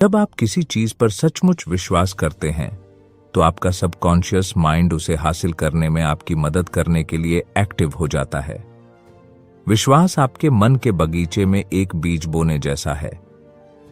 जब आप किसी चीज पर सचमुच विश्वास करते हैं तो आपका सबकॉन्शियस माइंड उसे हासिल करने में आपकी मदद करने के लिए एक्टिव हो जाता है। विश्वास आपके मन के बगीचे में एक बीज बोने जैसा है।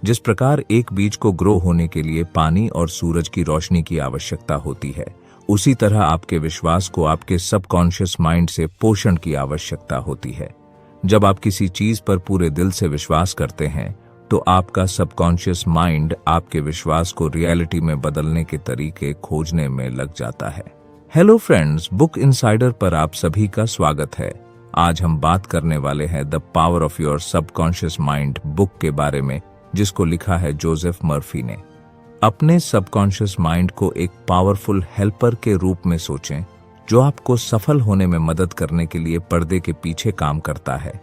जिस प्रकार एक बीज को ग्रो होने के लिए पानी और सूरज की रोशनी की आवश्यकता होती है, उसी तरह आपके विश्वास को आपके सबकॉन्शियस माइंड से पोषण की आवश्यकता होती है। जब आप किसी चीज पर पूरे दिल से विश्वास करते हैं तो आपका सबकॉन्शियस माइंड आपके विश्वास को रियलिटी में बदलने के तरीके खोजने में लग जाता है। हेलो फ्रेंड्स, बुक इनसाइडर पर आप सभी का स्वागत है। आज हम बात करने वाले हैं the power of your subconscious mind book के बारे में, जिसको लिखा है जोसेफ मर्फी ने। अपने सबकॉन्शियस माइंड को एक पावरफुल हेल्पर के रूप में सोचें, जो आपको सफल होने में मदद करने के लिए पर्दे के पीछे काम करता है।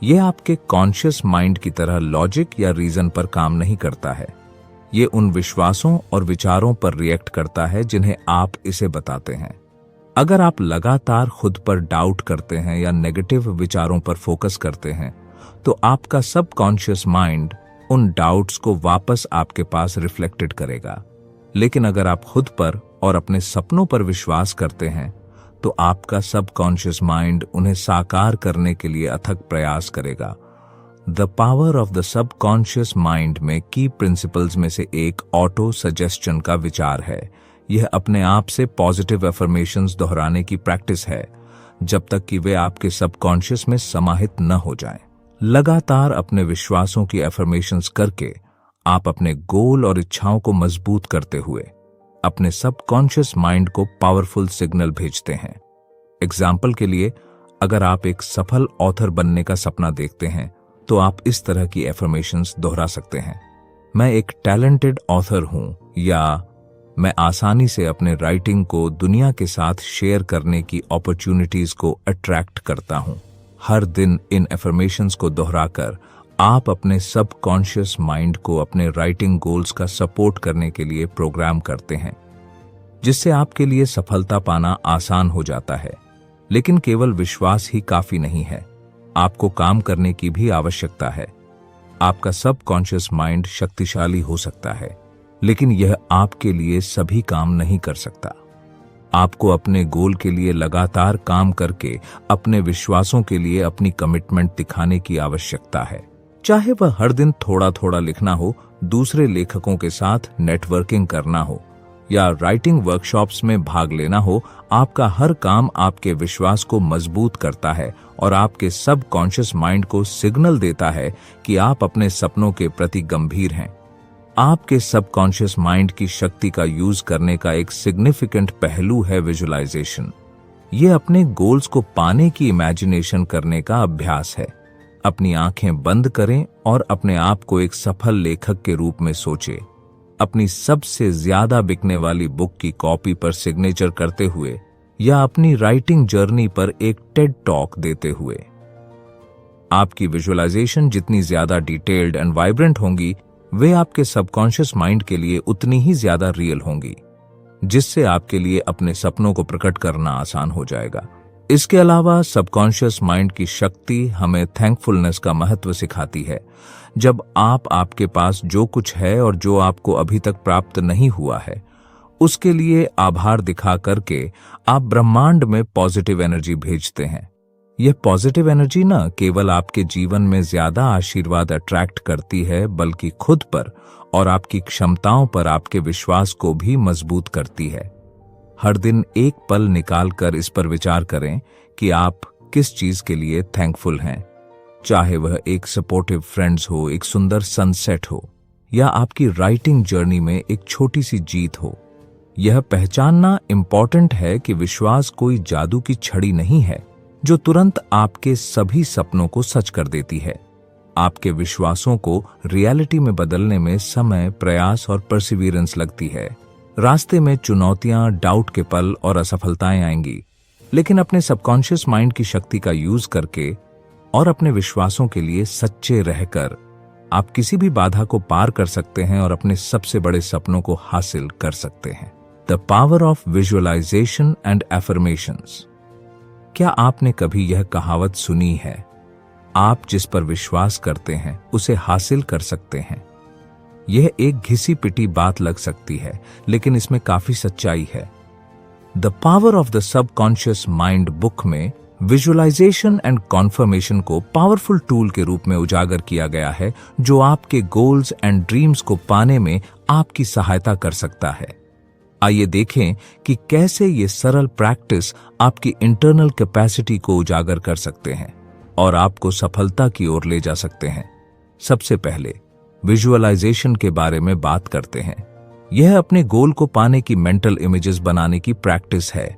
यह आपके कॉन्शियस माइंड की तरह लॉजिक या रीजन पर काम नहीं करता है। ये उन विश्वासों और विचारों पर रिएक्ट करता है जिन्हें आप इसे बताते हैं। अगर आप लगातार खुद पर डाउट करते हैं या नेगेटिव विचारों पर फोकस करते हैं, तो आपका सबकॉन्शियस माइंड उन डाउट्स को वापस आपके पास रिफ्लेक्टेड करेगा। लेकिन अगर आप खुद पर और अपने सपनों पर विश्वास करते हैं, तो आपका सबकॉन्शियस माइंड उन्हें साकार करने के लिए अथक प्रयास करेगा। The power of the subconscious mind में की प्रिंसिपल्स में से एक ऑटो सजेस्शन का विचार है। यह अपने आप से पॉजिटिव अफर्मेशंस दोहराने की प्रैक्टिस है, जब तक कि वे आपके सबकॉन्शियस में समाहित न हो जाएं। लगातार अपने विश्वासों की अफर्मेशंस करके आप अपने गोल और इच्छाओं को मजबूत करते हुए अपने सबकॉन्शियस माइंड को पावरफुल सिग्नल भेजते हैं। एग्जाम्पल के लिए, अगर आप एक सफल ऑथर बनने का सपना देखते हैं, तो आप इस तरह की एफर्मेशंस दोहरा सकते हैं। मैं एक टैलेंटेड ऑथर हूं, या मैं आसानी से अपने राइटिंग को दुनिया के साथ शेयर करने की अपॉर्चुनिटीज को अट्रैक्ट करता हूं। हर दिन इन एफर्मेशंस को दोहराकर आप अपने सबकॉन्शियस माइंड को अपने राइटिंग गोल्स का सपोर्ट करने के लिए प्रोग्राम करते हैं, जिससे आपके लिए सफलता पाना आसान हो जाता है। लेकिन केवल विश्वास ही काफी नहीं है, आपको काम करने की भी आवश्यकता है। आपका सबकॉन्शियस माइंड शक्तिशाली हो सकता है, लेकिन यह आपके लिए सभी काम नहीं कर सकता। आपको अपने गोल के लिए लगातार काम करके अपने विश्वासों के लिए अपनी कमिटमेंट दिखाने की आवश्यकता है। चाहे वह हर दिन थोड़ा थोड़ा लिखना हो, दूसरे लेखकों के साथ नेटवर्किंग करना हो, या राइटिंग वर्कशॉप्स में भाग लेना हो, आपका हर काम आपके विश्वास को मजबूत करता है और आपके सबकॉन्शियस माइंड को सिग्नल देता है कि आप अपने सपनों के प्रति गंभीर हैं। आपके सबकॉन्शियस माइंड की शक्ति का यूज करने का एक सिग्निफिकेंट पहलू है विजुअलाइजेशन। यह अपने गोल्स को पाने की इमेजिनेशन करने का अभ्यास है। अपनी आंखें बंद करें और अपने आप को एक सफल लेखक के रूप में सोचें। अपनी सबसे ज्यादा बिकने वाली बुक की कॉपी पर सिग्नेचर करते हुए, या अपनी राइटिंग जर्नी पर एक टेड टॉक देते हुए। आपकी विजुअलाइजेशन जितनी ज्यादा डिटेल्ड एंड वाइब्रेंट होंगी, वे आपके सबकॉन्शियस माइंड के लिए उतनी ही ज्यादा रियल होंगी, जिससे आपके लिए अपने सपनों को प्रकट करना आसान हो जाएगा। इसके अलावा सबकॉन्शियस माइंड की शक्ति हमें थैंकफुलनेस का महत्व सिखाती है। जब आपके पास जो कुछ है और जो आपको अभी तक प्राप्त नहीं हुआ है, उसके लिए आभार दिखा करके आप ब्रह्मांड में पॉजिटिव एनर्जी भेजते हैं। यह पॉजिटिव एनर्जी न केवल आपके जीवन में ज्यादा आशीर्वाद अट्रैक्ट करती है, बल्कि खुद पर और आपकी क्षमताओं पर आपके विश्वास को भी मजबूत करती है। हर दिन एक पल निकालकर इस पर विचार करें कि आप किस चीज के लिए थैंकफुल हैं। चाहे वह एक सपोर्टिव फ्रेंड्स हो, एक सुंदर सनसेट हो, या आपकी राइटिंग जर्नी में एक छोटी सी जीत हो। यह पहचानना इंपॉर्टेंट है कि विश्वास कोई जादू की छड़ी नहीं है जो तुरंत आपके सभी सपनों को सच कर देती है। आपके विश्वासों को रियलिटी में बदलने में समय, प्रयास और परसिवियरेंस लगती है। रास्ते में चुनौतियां, डाउट के पल और असफलताएं आएंगी, लेकिन अपने सबकॉन्शियस माइंड की शक्ति का यूज करके और अपने विश्वासों के लिए सच्चे रहकर आप किसी भी बाधा को पार कर सकते हैं और अपने सबसे बड़े सपनों को हासिल कर सकते हैं। The power of visualization and affirmations. क्या आपने कभी यह कहावत सुनी है, आप जिस पर विश्वास करते हैं उसे हासिल कर सकते हैं? यह एक घिसी पिटी बात लग सकती है, लेकिन इसमें काफी सच्चाई है। The power of the subconscious mind book में विजुअलाइजेशन एंड कॉन्फर्मेशन को पावरफुल टूल के रूप में उजागर किया गया है, जो आपके गोल्स एंड ड्रीम्स को पाने में आपकी सहायता कर सकता है। आइए देखें कि कैसे ये सरल प्रैक्टिस आपकी इंटरनल कैपेसिटी को उजागर कर सकते हैं और आपको सफलता की ओर ले जा सकते हैं। सबसे पहले विजुअलाइजेशन के बारे में बात करते हैं। यह अपने गोल को पाने की मेंटल इमेजेस बनाने की प्रैक्टिस है।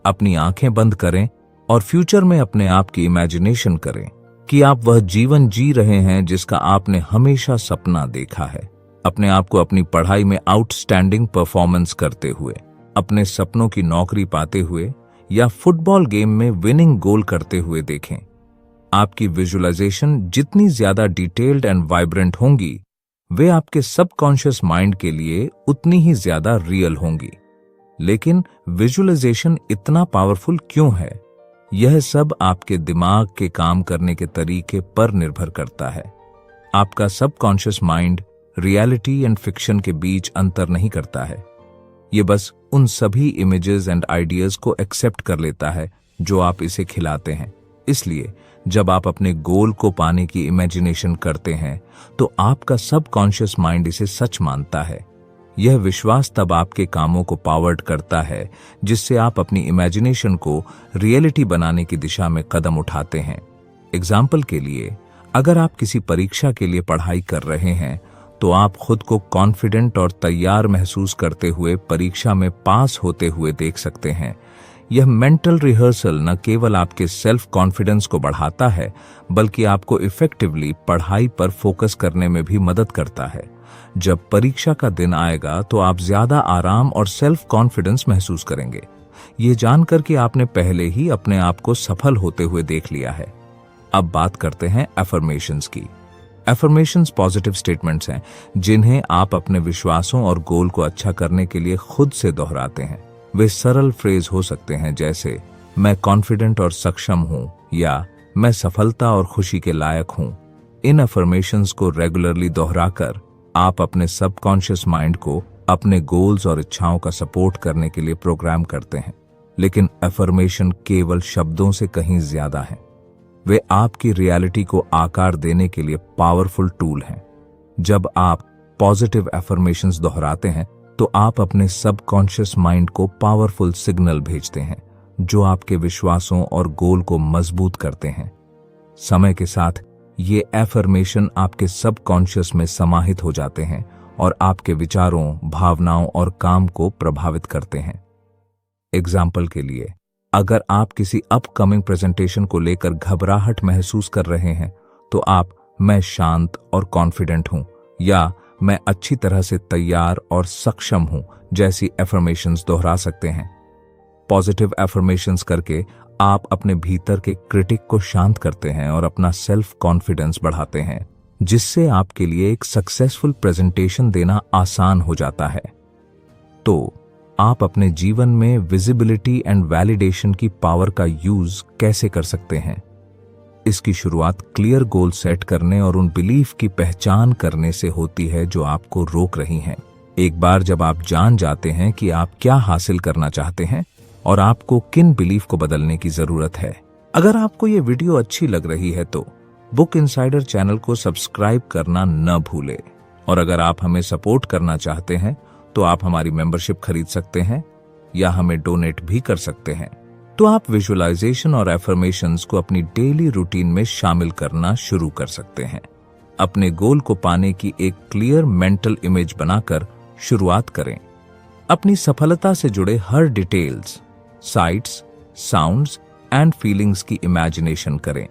अपनी आंखें बंद करें और फ्यूचर में अपने आप की इमेजिनेशन करें कि आप वह जीवन जी रहे हैं जिसका आपने हमेशा सपना देखा है। अपने आप को अपनी पढ़ाई में आउटस्टैंडिंग परफॉर्मेंस करते हुए, अपने सपनों की नौकरी पाते हुए या फुटबॉल गेम में विनिंग गोल करते हुए देखें। आपकी विजुअलाइजेशन जितनी ज्यादा डिटेल्ड एंड वाइब्रेंट होंगी, वे आपके सबकॉन्शियस माइंड के लिए उतनी ही ज्यादा रियल होंगी। लेकिन विजुअलाइजेशन इतना पावरफुल क्यों है? यह सब आपके दिमाग के काम करने के तरीके पर निर्भर करता है। आपका subconscious mind reality and fiction के बीच अंतर नहीं करता है। ये बस उन सभी इमेजेस एंड आइडियाज को एक्सेप्ट कर लेता है जो आप इसे खिलाते हैं। इसलिए जब आप अपने गोल को पाने की इमेजिनेशन करते हैं, तो आपका सबकॉन्शियस माइंड इसे सच मानता है। यह विश्वास तब आपके कामों को पावर्ड करता है, जिससे आप अपनी इमेजिनेशन को रियलिटी बनाने की दिशा में कदम उठाते हैं। एग्जाम्पल के लिए, अगर आप किसी परीक्षा के लिए पढ़ाई कर रहे हैं, तो आप खुद को कॉन्फिडेंट और तैयार महसूस करते हुए परीक्षा में पास होते हुए देख सकते हैं। यह मेंटल रिहर्सल न केवल आपके सेल्फ कॉन्फिडेंस को बढ़ाता है, बल्कि आपको इफेक्टिवली पढ़ाई पर फोकस करने में भी मदद करता है। जब परीक्षा का दिन आएगा, तो आप ज्यादा आराम और सेल्फ कॉन्फिडेंस महसूस करेंगे, ये जानकर कि आपने पहले ही अपने आप को सफल होते हुए देख लिया है। अब बात करते हैं अफर्मेशंस की। अफर्मेशंस पॉजिटिव स्टेटमेंट्स हैं, जिन्हें आप अपने विश्वासों और गोल को अच्छा करने के लिए खुद से दोहराते हैं। वे सरल फ्रेज हो सकते हैं, जैसे मैं कॉन्फिडेंट और सक्षम हूं या मैं सफलता और खुशी के लायक हूं। इन अफर्मेशंस को रेगुलरली दोहराकर आप अपने सबकॉन्शियस माइंड को अपने गोल्स और इच्छाओं का सपोर्ट करने के लिए प्रोग्राम करते हैं। लेकिन अफर्मेशन केवल शब्दों से कहीं ज्यादा है। वे आपकी रियलिटी को आकार देने के लिए पावरफुल टूल हैं। जब आप पॉजिटिव अफर्मेशंस दोहराते हैं, तो आप अपने सबकॉन्शियस माइंड को पावरफुल सिग्नल भेजते हैं, जो आपके विश्वासों और गोल को मजबूत करते हैं। समय के साथ ये अफर्मेशन आपके सबकॉन्शियस में समाहित हो जाते हैं और आपके विचारों, भावनाओं और काम को प्रभावित करते हैं। एग्जाम्पल के लिए, अगर आप किसी अपकमिंग प्रेजेंटेशन को लेकर घबराहट महसूस कर रहे हैं, तो आप मैं शांत और कॉन्फिडेंट हूं या मैं अच्छी तरह से तैयार और सक्षम हूं जैसी अफर्मेशंस दोहरा सकते हैं। पॉजिटिव अफर्मेशंस करके आप अपने भीतर के क्रिटिक को शांत करते हैं और अपना सेल्फ कॉन्फिडेंस बढ़ाते हैं, जिससे आपके लिए एक सक्सेसफुल प्रेजेंटेशन देना आसान हो जाता है। तो आप अपने जीवन में विजिबिलिटी एंड वैलिडेशन की पावर का यूज कैसे कर सकते हैं? इसकी शुरुआत क्लियर गोल सेट करने और उन बिलीफ की पहचान करने से होती है जो आपको रोक रही हैं। एक बार जब आप जान जाते हैं कि आप क्या हासिल करना चाहते हैं और आपको किन बिलीफ को बदलने की जरूरत है। अगर आपको ये वीडियो अच्छी लग रही है, तो बुक इनसाइडर चैनल को सब्सक्राइब करना न भूले। और अगर आप हमें सपोर्ट करना चाहते हैं, तो आप हमारी मेंबरशिप खरीद सकते हैं या हमें डोनेट भी कर सकते हैं। तो आप विजुअलाइजेशन और एफर्मेशंस को अपनी डेली रूटीन में शामिल करना शुरू कर सकते हैं। अपने गोल को पाने की एक क्लियर मेंटल इमेज बनाकर शुरुआत करें। अपनी सफलता से जुड़े हर details, sites, sounds and feelings की इमेजिनेशन करें।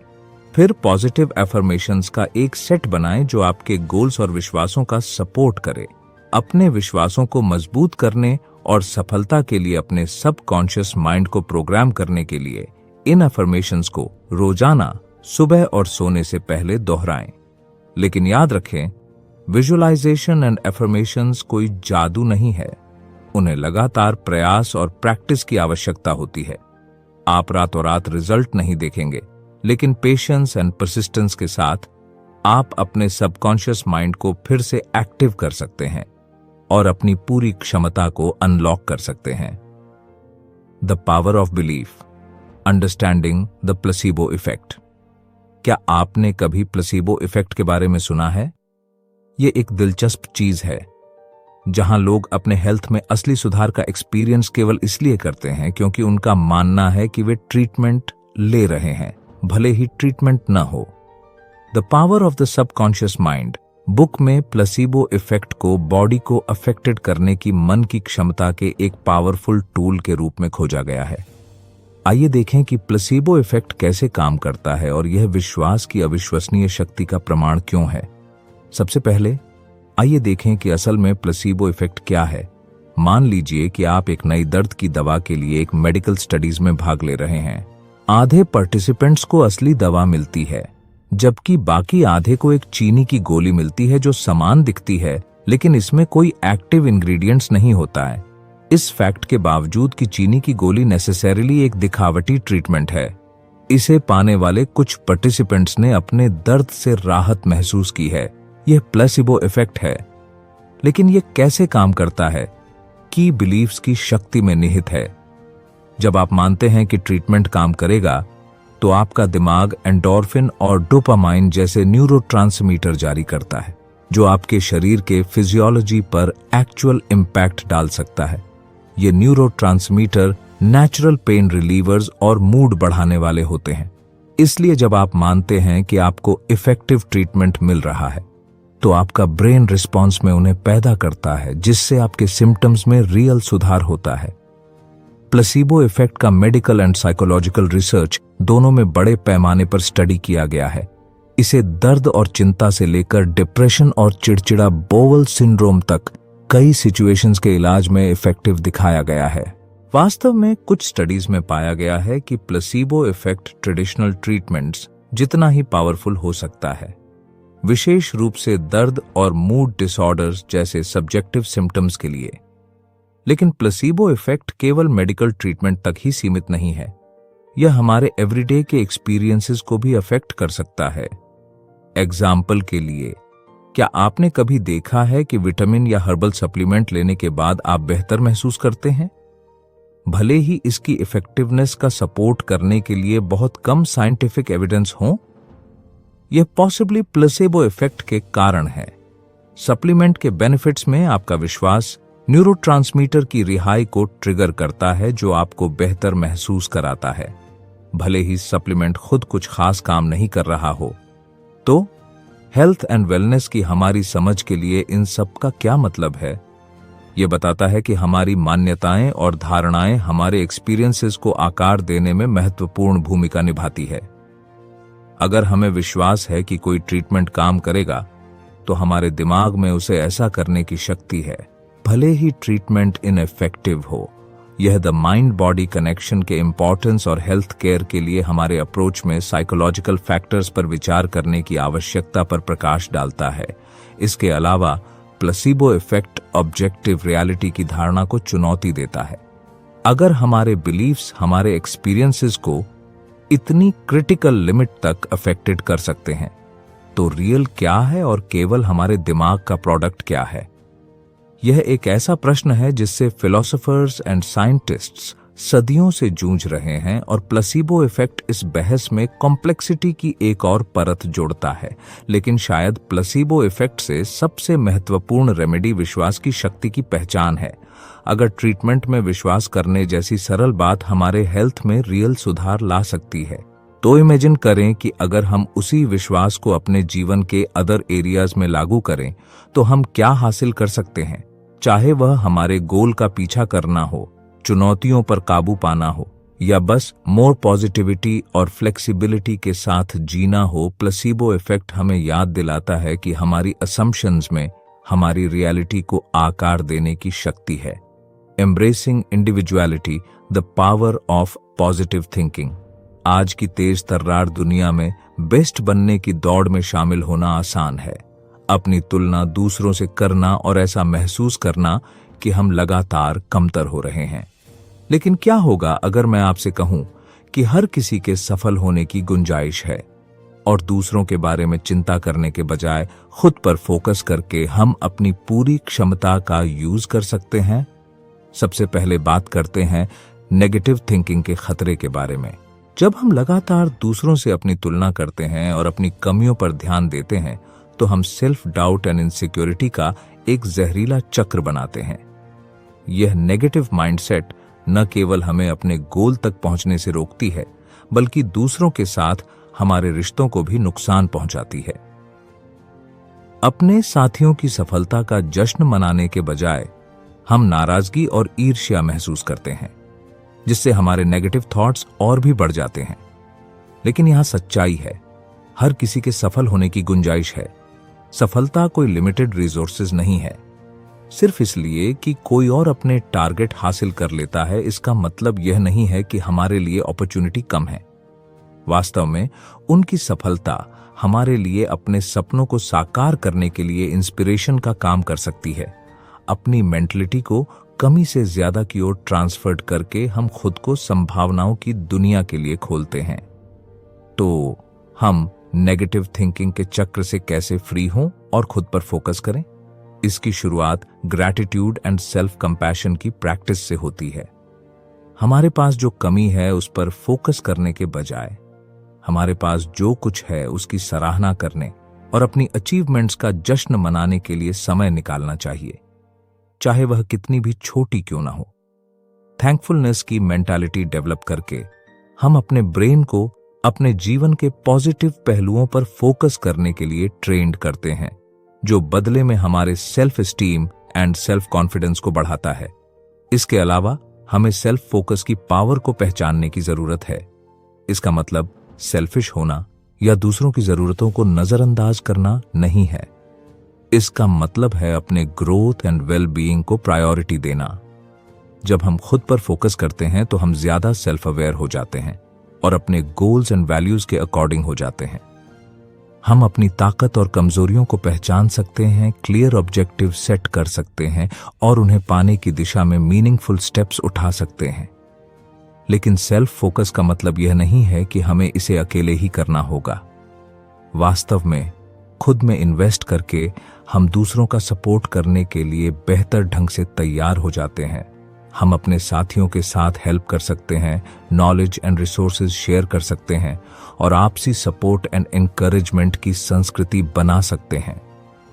फिर पॉजिटिव एफर्मेशंस का एक सेट बनाएं जो आपके गोल्स और विश्वासों का सपोर्ट करे। अपने विश्वासों को मजबूत करने और सफलता के लिए अपने सबकॉन्शियस माइंड को प्रोग्राम करने के लिए इन अफर्मेशंस को रोजाना सुबह और सोने से पहले दोहराएं। लेकिन याद रखें, विजुअलाइजेशन एंड अफर्मेशंस कोई जादू नहीं है। उन्हें लगातार प्रयास और प्रैक्टिस की आवश्यकता होती है। आप रातों रात रिजल्ट नहीं देखेंगे, लेकिन पेशेंस एंड परसिस्टेंस के साथ आप अपने सबकॉन्शियस माइंड को फिर से एक्टिव कर सकते हैं और अपनी पूरी क्षमता को अनलॉक कर सकते हैं। The power of belief, understanding the placebo effect. क्या आपने कभी प्लेसिबो इफेक्ट के बारे में सुना है? ये एक दिलचस्प चीज है जहां लोग अपने हेल्थ में असली सुधार का एक्सपीरियंस केवल इसलिए करते हैं क्योंकि उनका मानना है कि वे ट्रीटमेंट ले रहे हैं, भले ही ट्रीटमेंट न हो। The power of the subconscious mind book में प्लेसिबो इफेक्ट को बॉडी को अफेक्टेड करने की मन की क्षमता के एक पावरफुल टूल के रूप में खोजा गया है। आइए देखें कि प्लेसिबो इफेक्ट कैसे काम करता है और यह विश्वास की अविश्वसनीय शक्ति का प्रमाण क्यों है। सबसे पहले आइए देखें कि असल में प्लेसिबो इफेक्ट क्या है। मान लीजिए कि आप एक नई दर्द की दवा के लिए एक मेडिकल स्टडीज में भाग ले रहे हैं। आधे पार्टिसिपेंट्स को असली दवा मिलती है, जबकि बाकी आधे को एक चीनी की गोली मिलती है जो समान दिखती है, लेकिन इसमें कोई एक्टिव इंग्रेडिएंट्स नहीं होता है। इस फैक्ट के बावजूद कि चीनी की गोली नेसेसरीली एक दिखावटी ट्रीटमेंट है, इसे पाने वाले कुछ पार्टिसिपेंट्स ने अपने दर्द से राहत महसूस की है। यह प्लेसिबो इफेक्ट है। लेकिन यह कैसे काम करता है? की बिलीफ्स की शक्ति में निहित है। जब आप मानते हैं कि ट्रीटमेंट काम करेगा, तो आपका दिमाग एंडोर्फिन और डोपामाइन जैसे न्यूरोट्रांसमीटर जारी करता है, जो आपके शरीर के फिजियोलॉजी पर एक्चुअल इम्पैक्ट डाल सकता है। ये न्यूरोट्रांसमीटर नेचुरल पेन रिलीवर्स और मूड बढ़ाने वाले होते हैं। इसलिए जब आप मानते हैं कि आपको इफेक्टिव ट्रीटमेंट मिल रहा है, तो आपका ब्रेन रिस्पॉन्स में उन्हें पैदा करता है, जिससे आपके सिम्टम्स में रियल सुधार होता है। प्लेसिबो इफेक्ट का मेडिकल एंड साइकोलॉजिकल रिसर्च दोनों में बड़े पैमाने पर स्टडी किया गया है। इसे दर्द और चिंता से लेकर डिप्रेशन और चिड़चिड़ा बोवल सिंड्रोम तक कई सिचुएशंस के इलाज में इफेक्टिव दिखाया गया है। वास्तव में कुछ स्टडीज में पाया गया है कि प्लेसिबो इफेक्ट ट्रेडिशनल ट्रीटमेंट्स जितना ही पावरफुल हो सकता है, विशेष रूप से दर्द और मूड डिसऑर्डर्स जैसे सब्जेक्टिव सिम्टम्स के लिए। लेकिन प्लेसिबो इफेक्ट केवल मेडिकल ट्रीटमेंट तक ही सीमित नहीं है। यह हमारे एवरीडे के एक्सपीरियंसेस को भी अफेक्ट कर सकता है। एग्जाम्पल के लिए, क्या आपने कभी देखा है कि विटामिन या हर्बल सप्लीमेंट लेने के बाद आप बेहतर महसूस करते हैं, भले ही इसकी इफेक्टिवनेस का सपोर्ट करने के लिए बहुत कम साइंटिफिक एविडेंस हो? यह पॉसिबली प्लेसिबो इफेक्ट के कारण है। सप्लीमेंट के बेनिफिट्स में आपका विश्वास न्यूरोट्रांसमीटर की रिहाई को ट्रिगर करता है, जो आपको बेहतर महसूस कराता है, भले ही सप्लीमेंट खुद कुछ खास काम नहीं कर रहा हो। तो हेल्थ एंड वेलनेस की हमारी समझ के लिए इन सब का क्या मतलब है? यह बताता है कि हमारी मान्यताएं और धारणाएं हमारे एक्सपीरियंसेस को आकार देने में महत्वपूर्ण भूमिका निभाती है। अगर हमें विश्वास है कि कोई ट्रीटमेंट काम करेगा, तो हमारे दिमाग में उसे ऐसा करने की शक्ति है, भले ही ट्रीटमेंट इनइफेक्टिव हो। यह द माइंड बॉडी कनेक्शन के इंपॉर्टेंस और हेल्थ केयर के लिए हमारे अप्रोच में साइकोलॉजिकल फैक्टर्स पर विचार करने की आवश्यकता पर प्रकाश डालता है। इसके अलावा प्लेसिबो इफेक्ट ऑब्जेक्टिव रियलिटी की धारणा को चुनौती देता है। अगर हमारे बिलीफ्स हमारे एक्सपीरियंसेस को इतनी क्रिटिकल लिमिट तक अफेक्टेड कर सकते हैं, तो रियल क्या है और केवल हमारे दिमाग का प्रोडक्ट क्या है? यह एक ऐसा प्रश्न है जिससे फिलोसोफर्स एंड साइंटिस्ट्स सदियों से जूझ रहे हैं, और प्लेसिबो इफेक्ट इस बहस में कॉम्प्लेक्सिटी की एक और परत जोड़ता है। लेकिन शायद प्लेसिबो इफेक्ट से सबसे महत्वपूर्ण रेमेडी विश्वास की शक्ति की पहचान है। अगर ट्रीटमेंट में विश्वास करने जैसी सरल बात हमारे हेल्थ में रियल सुधार ला सकती है, तो इमेजिन करें कि अगर हम उसी विश्वास को अपने जीवन के अदर एरियाज में लागू करें, तो हम क्या हासिल कर सकते हैं। चाहे वह हमारे गोल का पीछा करना हो, चुनौतियों पर काबू पाना हो, या बस मोर पॉजिटिविटी और फ्लेक्सिबिलिटी के साथ जीना हो, प्लेसिबो इफेक्ट हमें याद दिलाता है कि हमारी असम्पशंस में हमारी रियलिटी को आकार देने की शक्ति है। Embracing individuality, the power of positive thinking. आज की तेज तर्रार दुनिया में बेस्ट बनने की दौड़ में शामिल होना आसान है। अपनी तुलना दूसरों से करना और ऐसा महसूस करना कि हम लगातार कमतर हो रहे हैं। लेकिन क्या होगा अगर मैं आपसे कहूं कि हर किसी के सफल होने की गुंजाइश है? और दूसरों के बारे में चिंता करने के बजाय खुद पर फोकस करके हम अपनी पूरी क्षमता का यूज कर सकते हैं। सबसे पहले बात करते हैं नेगेटिव थिंकिंग के खतरे के बारे में। जब हम लगातार दूसरों से अपनी तुलना करते हैं और अपनी कमियों पर ध्यान देते हैं तो हम सेल्फ डाउट एंड इनसिक्योरिटी का एक जहरीला चक्र बनाते हैं। यह नेगेटिव माइंडसेट न केवल हमें अपने गोल तक पहुंचने से रोकती है बल्कि दूसरों के साथ हमारे रिश्तों को भी नुकसान पहुंचाती है। अपने साथियों की सफलता का जश्न मनाने के बजाय हम नाराजगी और ईर्ष्या महसूस करते हैं, जिससे हमारे नेगेटिव थॉट्स और भी बढ़ जाते हैं। लेकिन यहां सच्चाई है, हर किसी के सफल होने की गुंजाइश है। सफलता कोई लिमिटेड रिसोर्सेज नहीं है। सिर्फ इसलिए कि कोई और अपने टारगेट हासिल कर लेता है, इसका मतलब यह नहीं है कि हमारे लिए अपॉर्चुनिटी कम है। वास्तव में उनकी सफलता हमारे लिए अपने सपनों को साकार करने के लिए इंस्पिरेशन का काम कर सकती है। अपनी मेंटलिटी को कमी से ज्यादा की ओर ट्रांसफर्ड करके हम खुद को संभावनाओं की दुनिया के लिए खोलते हैं। तो हम नेगेटिव थिंकिंग के चक्र से कैसे फ्री हों और खुद पर फोकस करें? इसकी शुरुआत ग्रैटिट्यूड एंड सेल्फ कंपैशन की प्रैक्टिस से होती है। हमारे पास जो कमी है उस पर फोकस करने के बजाय हमारे पास जो कुछ है उसकी सराहना करने और अपनी अचीवमेंट्स का जश्न मनाने के लिए समय निकालना चाहिए, चाहे वह कितनी भी छोटी क्यों ना हो। थैंकफुलनेस की मेंटालिटी डेवलप करके हम अपने ब्रेन को अपने जीवन के पॉजिटिव पहलुओं पर फोकस करने के लिए ट्रेंड करते हैं, जो बदले में हमारे self esteem and self confidence को बढ़ाता है। इसके अलावा हमें सेल्फ फोकस की पावर को पहचानने की जरूरत है। इसका मतलब सेल्फिश होना या दूसरों की जरूरतों को नजरअंदाज करना नहीं है। इसका मतलब है अपने ग्रोथ एंड वेल बीइंग को प्रायोरिटी देना। जब हम खुद पर फोकस करते हैं तो हम ज्यादा सेल्फ अवेयर हो जाते हैं और अपने गोल्स एंड वैल्यूज के अकॉर्डिंग हो जाते हैं। हम अपनी ताकत और कमजोरियों को पहचान सकते हैं, क्लियर ऑब्जेक्टिव सेट कर सकते हैं और उन्हें पाने की दिशा में मीनिंगफुल स्टेप्स उठा सकते हैं। लेकिन सेल्फ फोकस का मतलब यह नहीं है कि हमें इसे अकेले ही करना होगा। वास्तव में खुद में इन्वेस्ट करके हम दूसरों का सपोर्ट करने के लिए बेहतर ढंग से तैयार हो जाते हैं। हम अपने साथियों के साथ हेल्प कर सकते हैं, नॉलेज एंड रिसोर्सेज शेयर कर सकते हैं और आपसी सपोर्ट एंड एनकरेजमेंट की संस्कृति बना सकते हैं।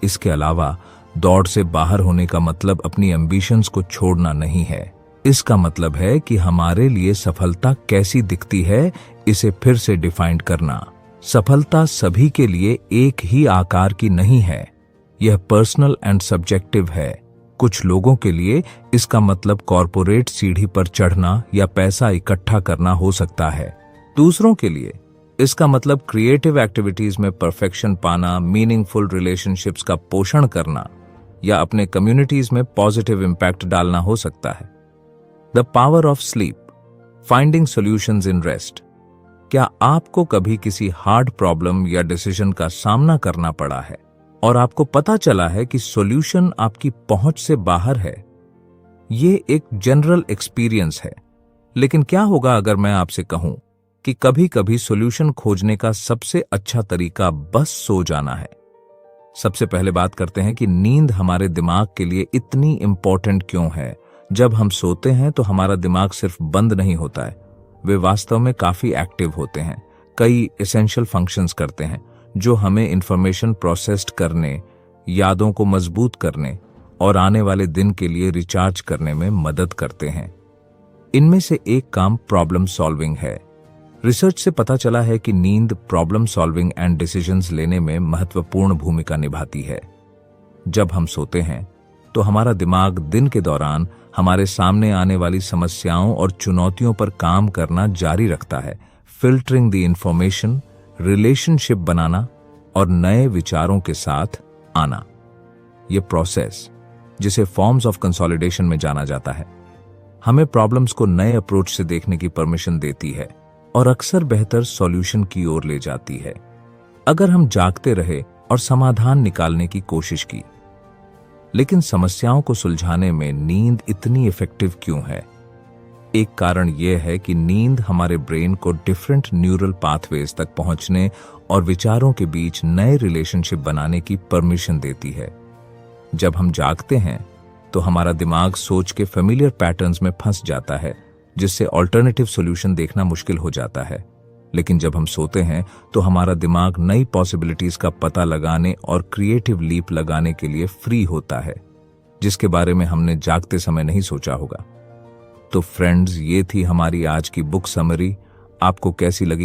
इसके अलावा दौड़ से बाहर होने का मतलब अपनी एम्बिशंस को छोड़ना नहीं है। इसका मतलब है कि हमारे लिए सफलता कैसी दिखती है इसे फिर से डिफाइन करना। सफलता सभी के लिए एक ही आकार की नहीं है, यह पर्सनल एंड सब्जेक्टिव है। कुछ लोगों के लिए इसका मतलब कॉर्पोरेट सीढ़ी पर चढ़ना या पैसा इकट्ठा करना हो सकता है। दूसरों के लिए इसका मतलब क्रिएटिव एक्टिविटीज में परफेक्शन पाना, मीनिंगफुल रिलेशनशिप्स का पोषण करना या अपने कम्युनिटीज में पॉजिटिव इंपैक्ट डालना हो सकता है। The power of sleep, finding solutions in rest. क्या आपको कभी किसी हार्ड प्रॉब्लम या डिसीजन का सामना करना पड़ा है और आपको पता चला है कि सॉल्यूशन आपकी पहुंच से बाहर है? ये एक जनरल एक्सपीरियंस है, लेकिन क्या होगा अगर मैं आपसे कहूं कि कभी कभी सॉल्यूशन खोजने का सबसे अच्छा तरीका बस सो जाना है? सबसे पहले बात करते हैं कि नींद हमारे दिमाग के लिए इतनी इंपॉर्टेंट क्यों है। जब हम सोते हैं तो हमारा दिमाग सिर्फ बंद नहीं होता है, वे वास्तव में काफी एक्टिव होते हैं। कई एसेंशियल फंक्शंस करते हैं जो हमें इंफॉर्मेशन प्रोसेस्ड करने, यादों को मजबूत करने और आने वाले दिन के लिए रिचार्ज करने में मदद करते हैं। इनमें से एक काम प्रॉब्लम सॉल्विंग है। रिसर्च से पता चला है कि नींद प्रॉब्लम सॉल्विंग एंड डिसीजंस लेने में महत्वपूर्ण भूमिका निभाती है। जब हम सोते हैं तो हमारा दिमाग दिन के दौरान हमारे सामने आने वाली समस्याओं और चुनौतियों पर काम करना जारी रखता है, फिल्टरिंग द इंफॉर्मेशन, रिलेशनशिप बनाना और नए विचारों के साथ आना। यह प्रोसेस, जिसे फॉर्म्स ऑफ कंसोलिडेशन में जाना जाता है, हमें प्रॉब्लम्स को नए अप्रोच से देखने की परमिशन देती है और अक्सर बेहतर सॉल्यूशन की ओर ले जाती है। अगर हम जागते रहे और समाधान निकालने की कोशिश की। लेकिन समस्याओं को सुलझाने में नींद इतनी इफेक्टिव क्यों है? एक कारण यह है कि नींद हमारे ब्रेन को डिफरेंट न्यूरल पाथवेज तक पहुंचने और विचारों के बीच नए रिलेशनशिप बनाने की परमिशन देती है। जब हम जागते हैं तो हमारा दिमाग सोच के फेमिलियर पैटर्न्स में फंस जाता है, जिससे ऑल्टरनेटिव सॉल्यूशन देखना मुश्किल हो जाता है। लेकिन जब हम सोते हैं तो हमारा दिमाग नई पॉसिबिलिटीज का पता लगाने और क्रिएटिव लीप लगाने के लिए फ्री होता है, जिसके बारे में हमने जागते समय नहीं सोचा होगा। तो फ्रेंड्स, ये थी हमारी आज की बुक समरी। आपको कैसी लगी